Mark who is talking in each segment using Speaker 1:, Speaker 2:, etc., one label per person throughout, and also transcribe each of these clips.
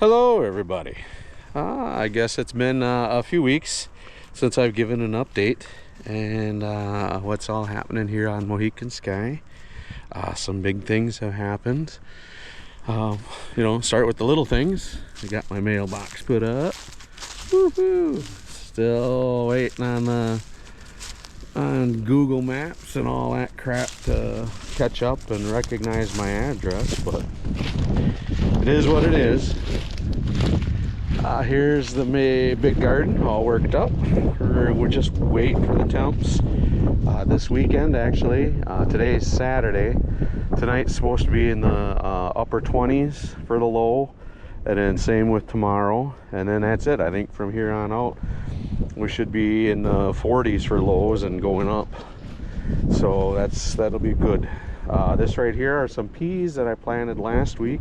Speaker 1: Hello everybody. I guess it's been a few weeks since I've given an update and what's all happening here on Mohican Sky. Some big things have happened. Start with the little things. I got my mailbox put up. Woohoo! Still waiting on Google Maps and all that crap to catch up and recognize my address, but it is what it is. Here's the big garden all worked up. We're just waiting for the temps. This weekend, actually, today's Saturday. Tonight's supposed to be in the upper 20s for the low, and then same with tomorrow, and then that's it. I think from here on out we should be in the 40s for lows and going up, so that'll be good. This right here are some peas that I planted last week.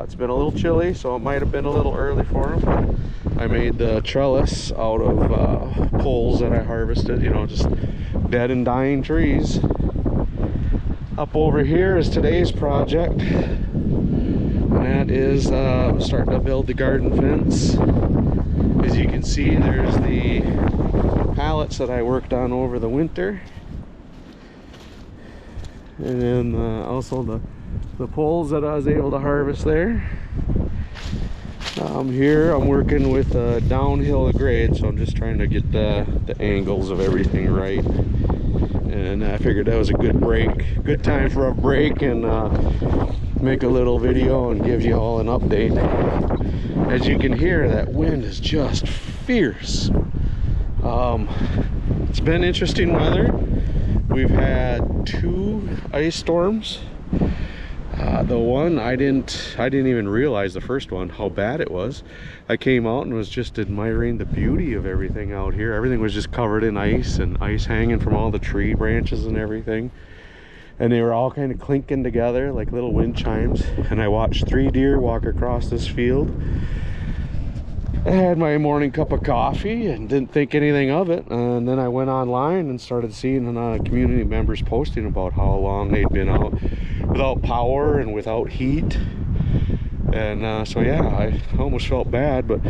Speaker 1: It's been a little chilly, so it might have been a little early for them, but I made the trellis out of poles that I harvested, just dead and dying trees. Up over here is today's project, and that is starting to build the garden fence. As you can see, there's the pallets that I worked on over the winter, and then also the poles that I was able to harvest there. Here I'm working with a downhill grade, so I'm just trying to get the angles of everything right. And I figured that was a good time for a break, and make a little video and give you all an update. As you can hear, that wind is just fierce. It's been interesting weather. We've had 2 ice storms. The one I didn't even realize, the first one, how bad it was. I came out and was just admiring the beauty of everything out here. Everything was just covered in ice, and ice hanging from all the tree branches and everything, and they were all kind of clinking together like little wind chimes. And I watched 3 deer walk across this field. I had my morning cup of coffee and didn't think anything of it, and then I went online and started seeing community members posting about how long they'd been out without power and without heat. And so yeah, I almost felt bad, but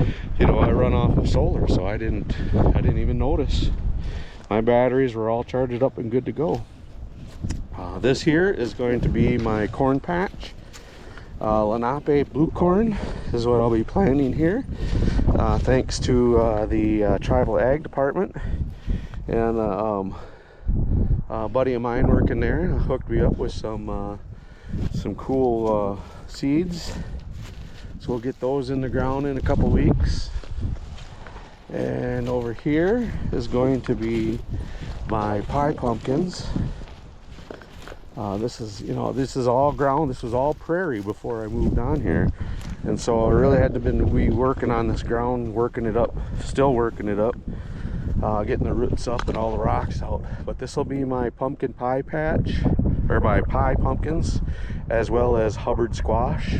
Speaker 1: I run off of solar, so I didn't even notice. My batteries were all charged up and good to go. This here is going to be my corn patch. Lenape blue corn is what I'll be planting here, thanks to the tribal ag department, and a buddy of mine working there hooked me up with some cool seeds, so we'll get those in the ground in a couple weeks. And over here is going to be my pie pumpkins. This is all ground. This was all prairie before I moved on here, and so I really had to be working on this ground, working it up, still working it up, getting the roots up and all the rocks out. But this will be my pumpkin pie patch, or my pie pumpkins, as well as Hubbard squash.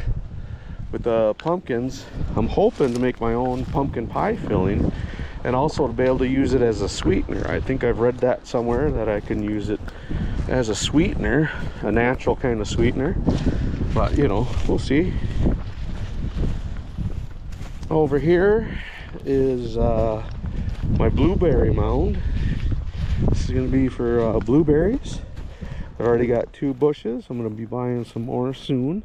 Speaker 1: With the pumpkins, I'm hoping to make my own pumpkin pie filling, and also to be able to use it as a sweetener. I think I've read that somewhere, that I can use it as a sweetener, a natural kind of sweetener, but we'll see. Over here is my blueberry mound. This is going to be for blueberries. I've already got 2 bushes. I'm going to be buying some more soon,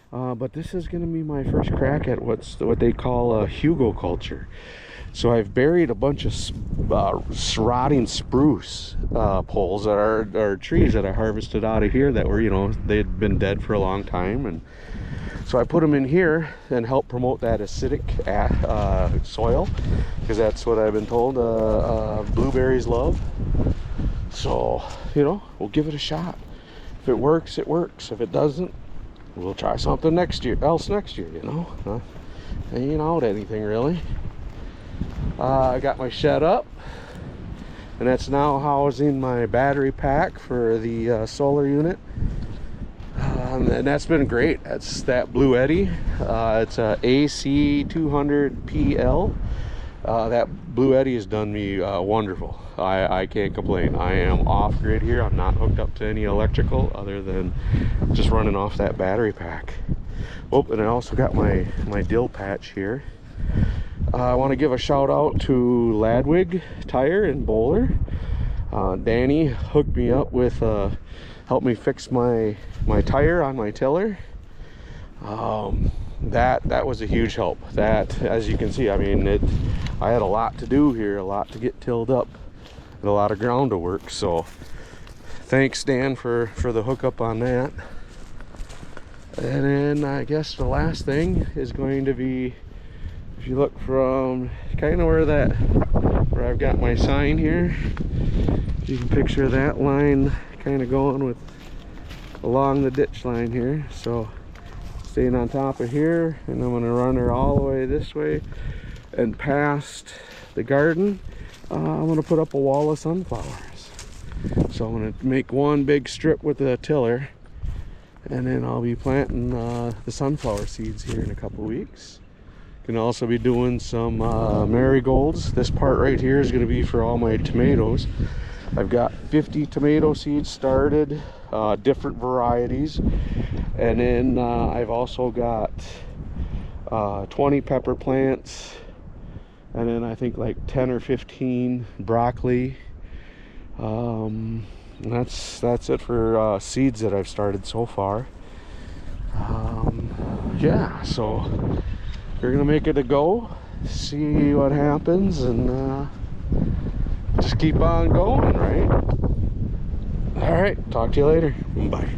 Speaker 1: but this is going to be my first crack at what they call a Hugo culture. So I've buried a bunch of rotting spruce poles that are trees that I harvested out of here that were, they'd been dead for a long time, and so I put them in here and help promote that acidic soil, because that's what I've been told blueberries love. So we'll give it a shot. If it works, it works. If it doesn't, we'll try something next year. Ain't out anything really. I got my shed up, and that's now housing my battery pack for the solar unit, and that's been great. That's that Blue Eddy. It's a AC200PL. That Blue Eddy has done me wonderful. I can't complain. I am off grid here. I'm not hooked up to any electrical other than just running off that battery pack. Oh, and I also got my dill patch here. I want to give a shout out to Ladwig Tire in Bowler. Danny hooked me up with helped me fix my tire on my tiller. That was a huge help. That, as you can see, I mean, I had a lot to do here, a lot to get tilled up, and a lot of ground to work. So thanks, Dan, for the hookup on that. And then I guess the last thing is going to be, if you look from kind of where I've got my sign here, you can picture that line kind of going along the ditch line here. So staying on top of here, and I'm going to run her all the way this way and past the garden. I'm going to put up a wall of sunflowers. So I'm going to make one big strip with the tiller, and then I'll be planting the sunflower seeds here in a couple weeks. Can also be doing some marigolds. This part right here is going to be for all my tomatoes. I've got 50 tomato seeds started, different varieties, and then I've also got 20 pepper plants, and then I think like 10 or 15 broccoli. That's it for seeds that I've started so far. Yeah, so we're gonna make it a go, see what happens, and just keep on going, right? All right, talk to you later. Bye.